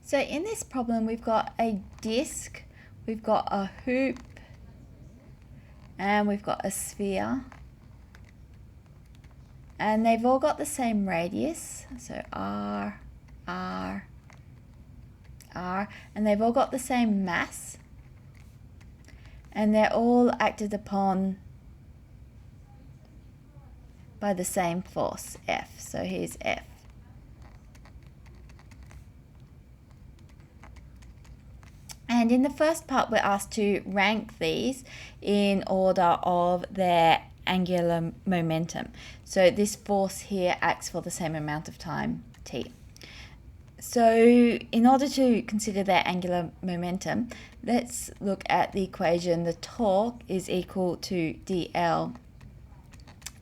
So in this problem, we've got a disc, we've got a hoop, and we've got a sphere. And they've all got the same radius, so R, R, R, and they've all got the same mass. And they're all acted upon by the same force, F. So here's F. And in the first part, we're asked to rank these in order of their angular momentum. So this force here acts for the same amount of time, t. So in order to consider their angular momentum, let's look at the equation. The torque is equal to dl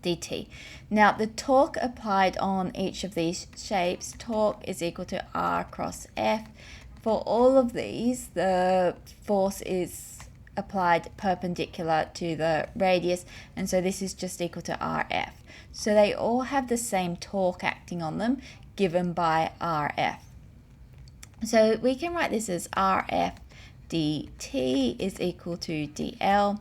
dt. Now the torque applied on each of these shapes, torque is equal to R cross F. For all of these, the force is applied perpendicular to the radius, and so this is just equal to RF. So they all have the same torque acting on them, given by RF. So we can write this as RF dt is equal to dl.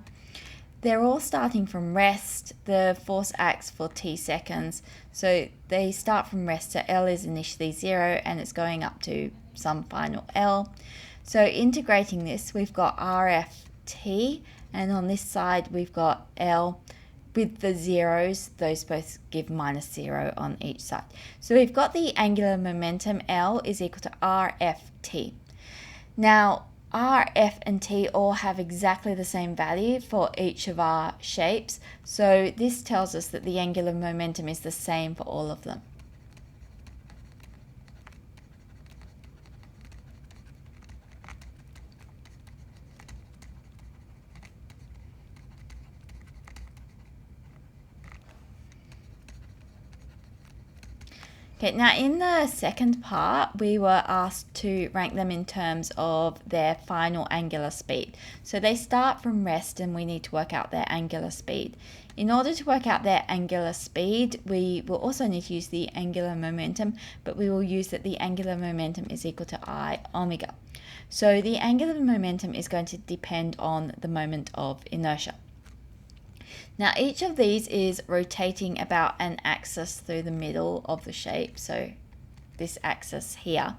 They're all starting from rest. The force acts for t seconds. So they start from rest, so L is initially 0 and it's going up to some final L. So integrating this, we've got RFT, and on this side we've got L. With the zeros, those both give -0 on each side. So we've got the angular momentum, L is equal to RFT. Now, R, F, and T all have exactly the same value for each of our shapes. So this tells us that the angular momentum is the same for all of them. Okay, now in the second part, we were asked to rank them in terms of their final angular speed. So they start from rest and we need to work out their angular speed. In order to work out their angular speed, we will also need to use the angular momentum, but we will use that the angular momentum is equal to I omega. So the angular momentum is going to depend on the moment of inertia. Now each of these is rotating about an axis through the middle of the shape, so this axis here.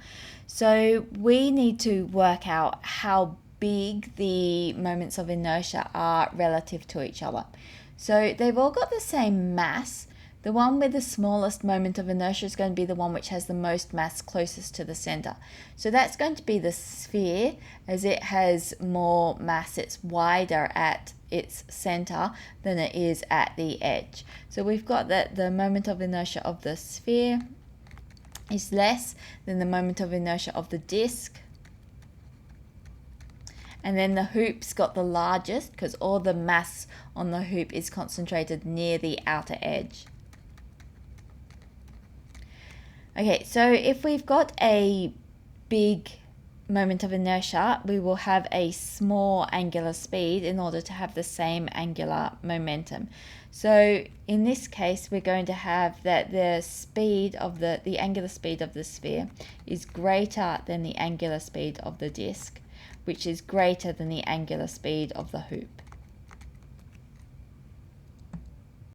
So we need to work out how big the moments of inertia are relative to each other. So they've all got the same mass. The one with the smallest moment of inertia is going to be the one which has the most mass closest to the center. So that's going to be the sphere, as it has more mass, it's wider at its center than it is at the edge. So we've got that the moment of inertia of the sphere is less than the moment of inertia of the disc. And then the hoop's got the largest because all the mass on the hoop is concentrated near the outer edge. Okay, so if we've got a big moment of inertia, we will have a small angular speed in order to have the same angular momentum. So in this case, we're going to have that the speed of the angular speed of the sphere is greater than the angular speed of the disc, which is greater than the angular speed of the hoop.